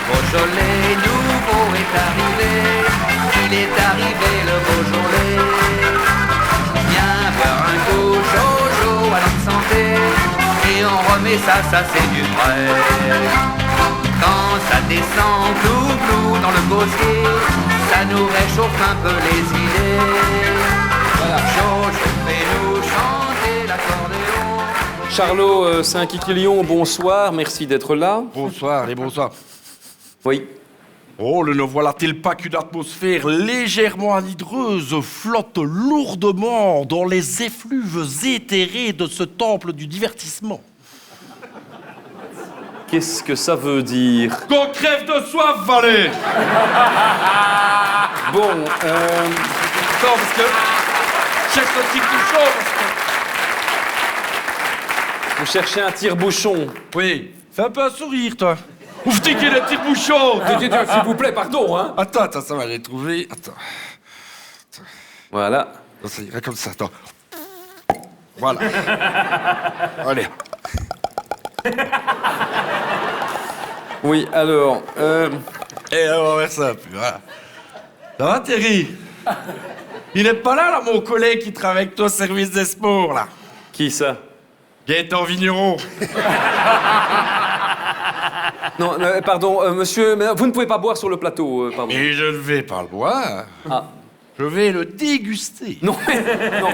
Beaujolais nouveau est arrivé, il est arrivé le Beaujolais. Viens boire un coup, Jojo, à notre santé, et on remet ça c'est du vrai. Quand ça descend glou-glou dans le gosier, ça nous réchauffe un peu les idées. Voilà. Jojo, fais-nous chanter l'accordéon. Charlot Saint-Quiquilion, bonsoir, merci d'être là. Bonsoir et bonsoir. Oui. Oh, ne voilà-t-il pas qu'une atmosphère légèrement anhydreuse flotte lourdement dans les effluves éthérés de ce temple du divertissement? Qu'est-ce que ça veut dire? Qu'on crève de soif, Valé! Bon, Non, parce que... Cherche le tire-bouchon, vous cherchez un tire-bouchon. Oui. Fais un peu un sourire, toi. Ouf, t'es qu'il est le tire-bouchon! S'il vous plaît, pardon, hein. Attends, ça va, j'ai trouvé. Attends. Voilà. Non, ça ira comme ça, attends. Voilà. Allez. Oui, alors, Et on va faire ça, puis voilà. Ça va, Thierry? Il n'est pas là, mon collègue qui travaille avec toi au service des sports, là. qui ça? Gaëtan Vigneron. Non, pardon, monsieur, mais vous ne pouvez pas boire sur le plateau, pardon. Et je ne vais pas le boire. Ah. Je vais le déguster. Non, non.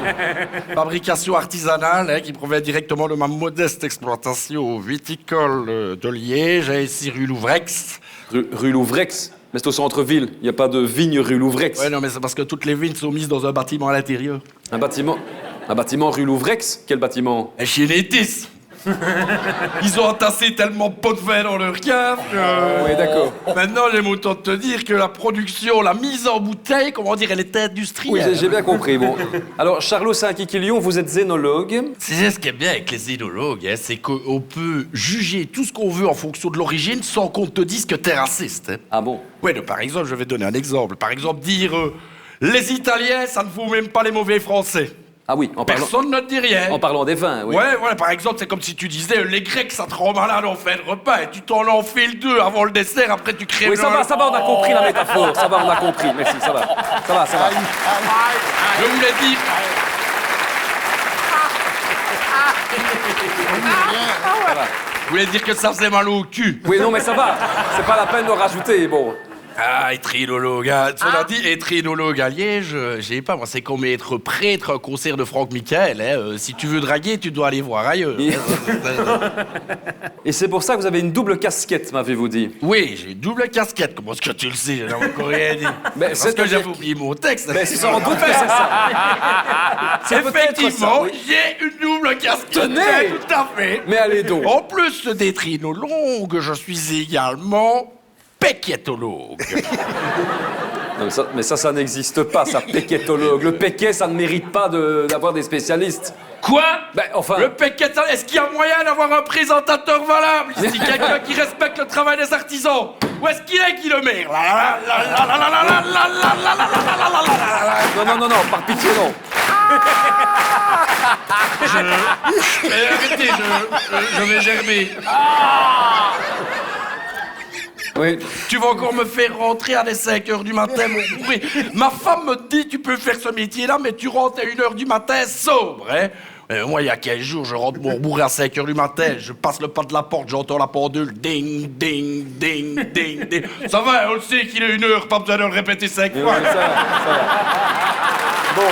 Fabrication artisanale, hein, qui provient directement de ma modeste exploitation viticole de Liège, ici rue Louvrex. Rue Louvrex? Mais c'est au centre-ville, il n'y a pas de vigne rue Louvrex. Ouais, non, mais c'est parce que toutes les vignes sont mises dans un bâtiment à l'intérieur. Un bâtiment rue Louvrex? Quel bâtiment? Chez Nétis. Ils ont entassé tellement de pots de vin dans leur cave que... Oui, d'accord. Maintenant, j'ai autant de te dire que la production, la mise en bouteille, comment dire, elle est Oui, industrielle. j'ai bien compris. Bon. Alors, Charlot Saint-Quiquilion, vous êtes zénologue. C'est ce qui est bien avec les œnologues, hein, c'est qu'on peut juger tout ce qu'on veut en fonction de l'origine sans qu'on te dise que t'es raciste. Hein. Ah bon? Ouais, donc, par exemple, je vais te donner un exemple. Par exemple, dire les Italiens, ça ne vaut même pas les mauvais Français. Ah oui, Personne ne te dit rien. en parlant des vins, oui. Ouais, par exemple, c'est comme si tu disais les Grecs, ça te rend malade en fin de repas et tu t'en enfiles deux avant le dessert, après tu crèves Oui, ça va, on a compris la métaphore. Ça va, on a compris. Merci, ça va. Ça va. Je voulais dire... Je voulais dire que ça faisait mal au cul. Oui, non, mais ça va. C'est pas la peine de rajouter, bon. Ah, étrinologue, hein. Cela dit, étrinologue à Liège, je sais pas, moi, c'est comme être prêtre à un concert de Franck Michael, hein. Si tu veux draguer, tu dois aller voir ailleurs. Et c'est pour ça que vous avez une double casquette, m'avez-vous dit. Oui, j'ai une double casquette, comment est-ce que tu le sais? J'en ai encore rien dit. Mais Parce c'est que j'avais oublié mon texte. Mais c'est sans doute que c'est ça. C'est peut-être Effectivement, ça, oui. j'ai une double casquette. Tenez! Tout à fait. Mais allez donc. En plus d'étrinologue, je suis également péquétologue. Non, mais ça n'existe pas, ça, péquétologue. Le péquet, ça ne mérite pas d'avoir des spécialistes. Quoi? Ben, enfin... Le péquétologue, est-ce qu'il y a moyen d'avoir un présentateur valable ici? Quelqu'un qui respecte le travail des artisans? Où est-ce qu'il est, Guillemère? Non, par pitié, non. Arrêtez, je vais germer. Oui. Tu vas encore me faire rentrer à les 5h du matin, mon bourré. Ma femme me dit, tu peux faire ce métier-là, mais tu rentres à 1h du matin sobre, hein. Moi, il y a 15 jours, je rentre mon bourré à 5h du matin, je passe le pas de la porte, j'entends la pendule, ding, ding, ding, ding, ding. Ça va, on le sait qu'il est 1h, pas besoin de le répéter 5 fois. Oui, ça va. Bon,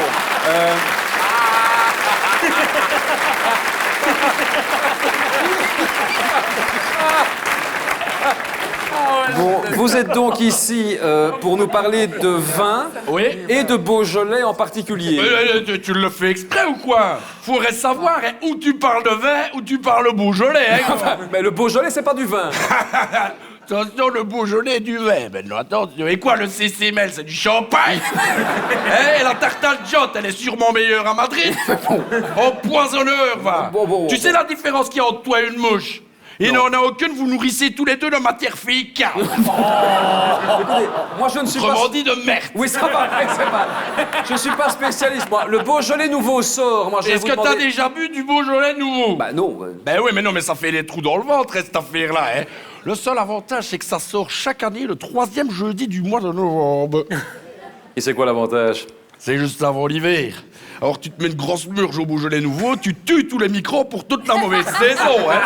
Bon, vous êtes donc ici pour nous parler de vin Oui. et de Beaujolais en particulier. Tu le fais exprès ou quoi? Faudrait savoir, hein, où tu parles de vin, ou tu parles Beaujolais, hein. Enfin, mais le Beaujolais, c'est pas du vin. Attention, le Beaujolais est du vin. Ben non, attention. Et quoi, le CCML, c'est du champagne? Et la tarte al jott, elle est sûrement meilleure à Madrid. Empoisonneur, va. Bon. Tu sais la différence qu'il y a entre toi et une mouche? Il n'en a aucune, vous nourrissez tous les deux de matière fécale. Écoutez, moi je ne suis Autrement pas... dit, de merde. Oui, ça va, c'est pas... Je suis pas spécialiste, moi. Le Beaujolais nouveau sort, moi je vais Est-ce vous que t'as demander... déjà bu du Beaujolais nouveau? Bah non. Ben oui, mais non, mais ça fait des trous dans le ventre, cette affaire-là, hein. Le seul avantage, c'est que ça sort chaque année le 3e jeudi du mois de novembre. Et c'est quoi l'avantage? C'est juste avant l'hiver. Alors tu te mets une grosse murge au Beaujolais nouveau, tu tues tous les microbes pour toute la mauvaise saison, hein.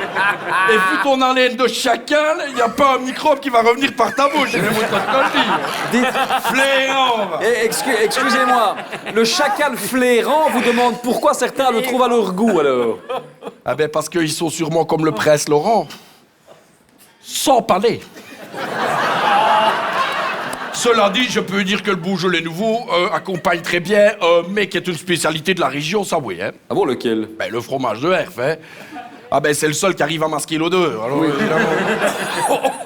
Et vu ton haleine de chacal, il n'y a pas un microbe qui va revenir par ta bouche, c'est même autre que je dis. Dites, Fléau. excusez-moi, le chacal flairant vous demande pourquoi certains le trouvent à leur goût, alors? Ah ben parce qu'ils sont sûrement comme le prince Laurent. Sans palais. Cela dit, je peux dire que le Beaujolais nouveau accompagne très bien un mec qui est une spécialité de la région, ça oui, hein. Ah bon, lequel? Ben, le fromage de Herve, hein. Ah ben, c'est le seul qui arrive à masquer l'odeur, alors évidemment.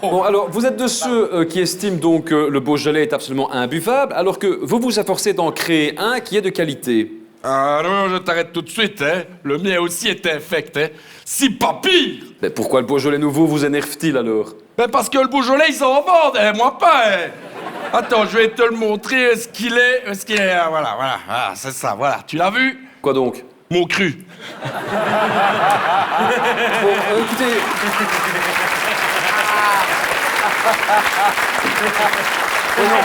Bon, alors, vous êtes de ceux qui estiment donc que le Beaujolais est absolument imbuvable, alors que vous vous efforcez d'en créer un qui est de qualité. Ah non, je t'arrête tout de suite, hein. Le mien aussi est infect, hein. Si pas pire. Mais pourquoi le Beaujolais nouveau vous énerve-t-il, alors? Ben, parce que le Beaujolais, ils s'en vendent, hein, moi pas, hein. Attends, je vais te le montrer, ce qu'il est. Ah, voilà, ah, c'est ça, voilà. Tu l'as vu? Quoi donc? Mon cru. Bon, écoutez... Oh non.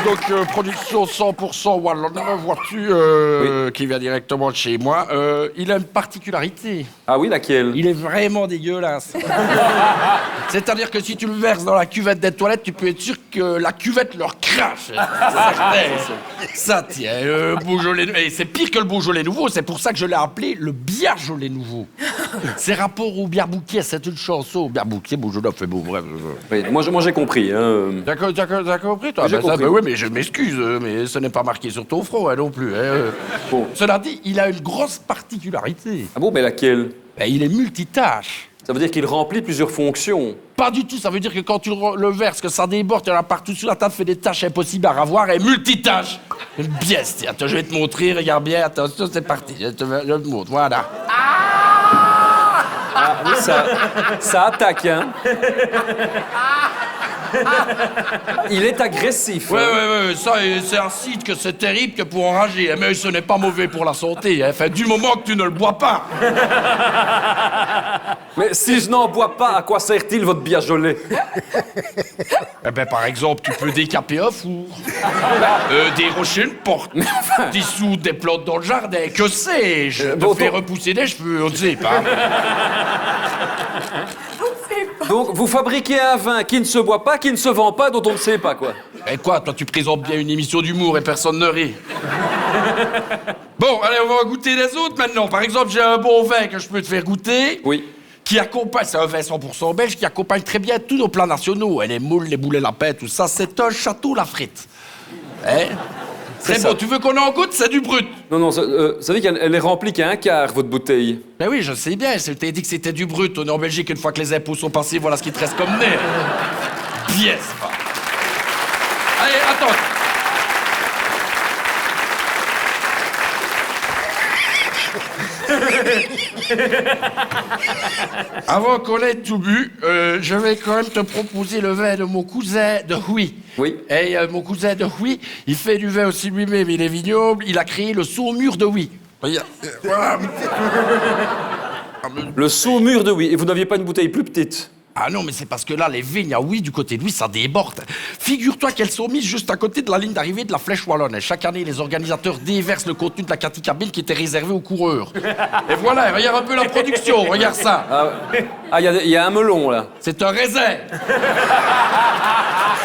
Donc, production 100% wallonne, vois-tu, qui vient directement de chez moi. Il a une particularité. Ah oui, laquelle? Il est vraiment dégueulasse. C'est-à-dire que si tu le verses dans la cuvette des toilettes, tu peux être sûr que la cuvette leur crache. C'est certain. Ça tient, Beaujolais... Et c'est pire que le Beaujolais nouveau, c'est pour ça que je l'ai appelé le Biarjolais nouveau. C'est rapport au Bière Bouquet, c'est une chanson. Bière Bouquet, Beaujolais fait beau, bref. Oui, moi j'ai compris. Hein. D'accord, t'as compris, toi? J'ai compris. Oui, mais je m'excuse, mais ce n'est pas marqué sur ton front, hein, non plus. Hein. Bon. Cela dit, il a une grosse particularité. Ah bon, mais laquelle? Ben, il est multitâche. Ça veut dire qu'il remplit plusieurs fonctions. Pas du tout, ça veut dire que quand tu le verses, que ça déborde, il y en a partout sur la table, fait des tâches impossibles à ravoir et multitâche. Une pièce, tiens, attends, je vais te montrer, regarde bien, attention, c'est parti, je te montre, voilà. Ah oui, ça attaque, hein. Il est agressif. Ouais, ça, c'est un site que c'est terrible que pour enrager, hein, mais ce n'est pas mauvais pour la santé, hein, enfin, du moment que tu ne le bois pas. Mais si je n'en bois pas, à quoi sert-il votre Biarjolais? Eh ben, par exemple, tu peux décaper un four, dérocher une porte, dissoudre des plantes dans le jardin, que sais-je, bon, faire repousser des cheveux, on ne sait pas. Donc, vous fabriquez un vin qui ne se boit pas, qui ne se vend pas, dont on ne sait pas, quoi. Eh quoi, toi, tu présentes bien une émission d'humour et personne ne rit. Bon, allez, on va goûter les autres maintenant. Par exemple, j'ai un bon vin que je peux te faire goûter. Oui. Qui accompagne, c'est un vin 100% belge, qui accompagne très bien tous nos plats nationaux. Les moules, les boulets lapins, tout ça, c'est un château Lafritte. Hein? C'est ça. bon, tu veux qu'on en goûte? C'est du brut. Non, vous savez qu'elle est remplie qu'à un quart, votre bouteille. Ben oui, je sais bien, je t'ai dit que c'était du brut. On est en Belgique, une fois que les impôts sont passés, voilà ce qui te reste comme nez. Bien, ça. Allez, attends. Avant qu'on ait tout bu, je vais quand même te proposer le vin de mon cousin de Huy. Oui. Et mon cousin de Huy, il fait du vin aussi lui-même, il est vignoble, il a créé le Saumur de Huy. Regarde, voilà. Le saumur de oui. Et vous n'aviez pas une bouteille plus petite? Ah non, mais c'est parce que là, les vignes à Huy, du côté de Huy, ça déborde. Figure-toi qu'elles sont mises juste à côté de la ligne d'arrivée de la Flèche Wallonne. Et chaque année, les organisateurs déversent le contenu de la caticabile qui était réservé aux coureurs. Et voilà, regarde un peu la production, regarde ça. Ah, il y a un melon, là. C'est un raisin.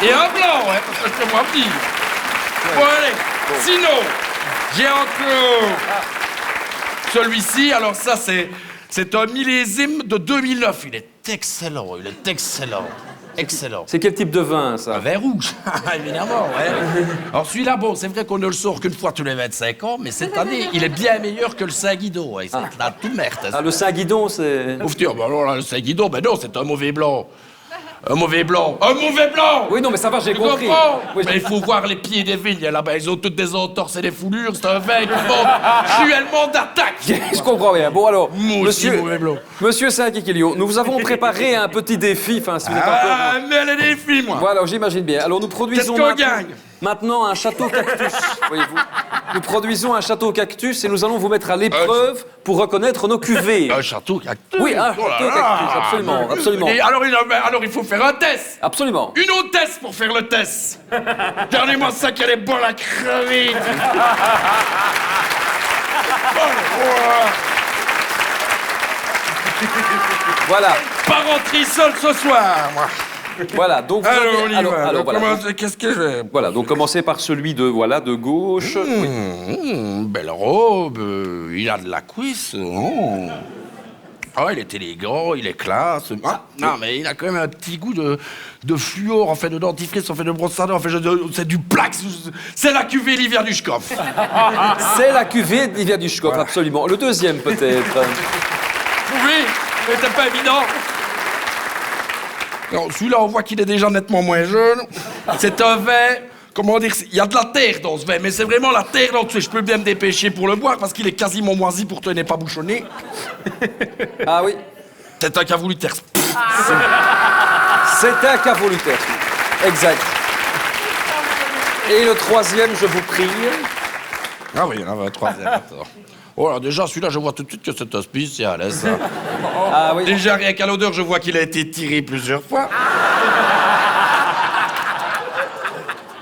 Et un blanc, hein, parce que c'est moi petit. Bon, allez, sinon, j'ai encore celui-ci. Alors ça, c'est un millésime de 2009. Il est excellent, excellent. C'est quel type de vin, Un ça? vin rouge, évidemment, ouais. Alors celui-là, bon, c'est vrai qu'on ne le sort qu'une fois tous les 25 ans, mais cette année, il est bien meilleur que le Saint-Guidon. Ouais. C'est la tout merde. Ah, le Saint-Guidon, c'est... Ouf, tiens, bah alors là, le Saint-Guidon, ben non, c'est un mauvais blanc. Un mauvais blanc. Un mauvais blanc! Oui, non, mais ça va, j'ai Tu compris. comprends? Oui, Mais il faut voir les pieds des vignes là-bas. Ils ont toutes des entorses et des foulures. C'est un vin qui monte cruellement d'attaque. je comprends bien. Bon, alors, Moi aussi, mauvais blanc. Monsieur Saint-Kikilio, nous vous avons préparé un petit défi, enfin, si vous êtes Ah, encore... mais elle est des filles, moi. Voilà, j'imagine bien. Alors, nous Qu'est-ce produisons qu'on maintenant... gagne? maintenant un château cactus, voyez-vous. Nous produisons un château cactus et nous allons vous mettre à l'épreuve pour reconnaître nos cuvées. Un château cactus. Oui, un Oh là château là. cactus, absolument, absolument. Et alors il faut faire un test. Absolument. Une hôtesse pour faire le test. Regardez-moi ça, qu'elle est bonne à crever. Voilà, Pas rentrer seul ce soir, moi. voilà. Donc, vous Alors, avez- on y va. alors, voilà. Qu'est-ce que je vais... Voilà, donc commencez par celui de, voilà, de gauche. Oui. Belle robe, il a de la cuisse. Oh. Ah, il est élégant, il est classe. Ah, non, mais il a quand même un petit goût de fluor, en fait, de dentifrice, en fait, de brosse à dents, en fait, c'est du Plax. C'est la cuvée Livia Dushkov. C'est la cuvée d'Ivia Dushkov, absolument. Le deuxième, peut-être. Oui, mais c'était pas évident. Non, celui-là, on voit qu'il est déjà nettement moins jeune. C'est un vin, comment dire, il y a de la terre dans ce vin, mais c'est vraiment la terre dans dessous. Je peux bien me dépêcher pour le boire parce qu'il est quasiment moisi, pourtant il n'est pas bouchonné. Ah oui, C'est un cavulitaire. c'est un cavolutaire. Exact. Et le troisième, je vous prie. Ah oui, il y en avait un troisième. Attends. Oh, alors déjà, celui-là, je vois tout de suite que c'est un spécial, hein, ça. Ah oui. Déjà, rien qu'à l'odeur, je vois qu'il a été tiré plusieurs fois.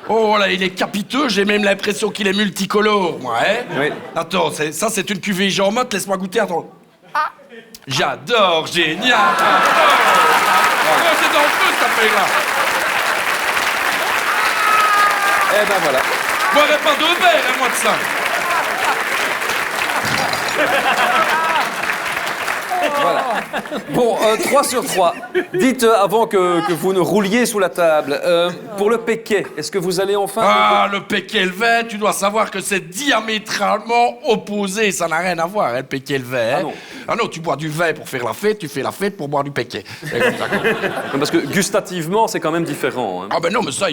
Oh là, il est capiteux, j'ai même l'impression qu'il est multicolore, moi, hein. Oui. Attends, ça, c'est une cuvée Jean Motte, laisse-moi goûter, attends. J'adore, génial. Oh, c'est dans le feu, cette affaire-là. Eh ben voilà. Je boirais pas deux verres, hein, moi, de ça. Voilà. Bon, 3 sur 3. Dites, avant que vous ne rouliez sous la table, pour le péquet, est-ce que vous allez enfin... Ah, le péquet et le vin, tu dois savoir que c'est diamétralement opposé. Ça n'a rien à voir, hein, le péquet et le vin. Hein. Ah non. Ah non, tu bois du vin pour faire la fête, tu fais la fête pour boire du péquet. C'est comme ça qu'on- Parce que gustativement, c'est quand même différent. Hein. Ah ben non, mais ça,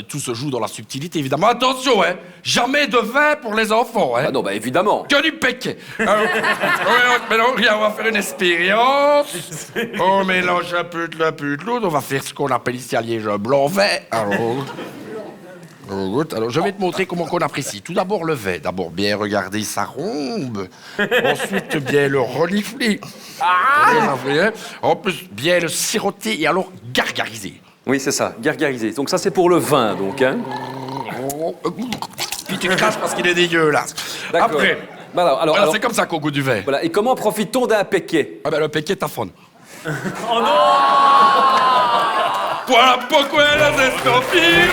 tout se joue dans la subtilité, évidemment. Attention, hein, jamais de vin pour les enfants, hein. Ah non, bah évidemment. Que du péquet. Alors, maintenant, regarde, on va faire une expérience. On mélange un peu de la l'autre. On va faire ce qu'on appelle ici à Liège un blanc-vin. Alors, je vais te montrer comment on apprécie. Tout d'abord, le vin. D'abord, bien regarder sa rombe. Ensuite, bien le renifler. En plus, bien le siroter et alors gargariser. Oui, c'est ça, gargarisé. Donc ça, c'est pour le vin, donc. Hein. Puis tu craches parce qu'il est dégueulasse. D'accord. Après, Voilà, alors, voilà, c'est comme ça qu'au goût du vin. voilà. Et comment profite-t-on d'un péquet? Ah ben le péquet t'affonne. Oh non! Voilà pourquoi las escopines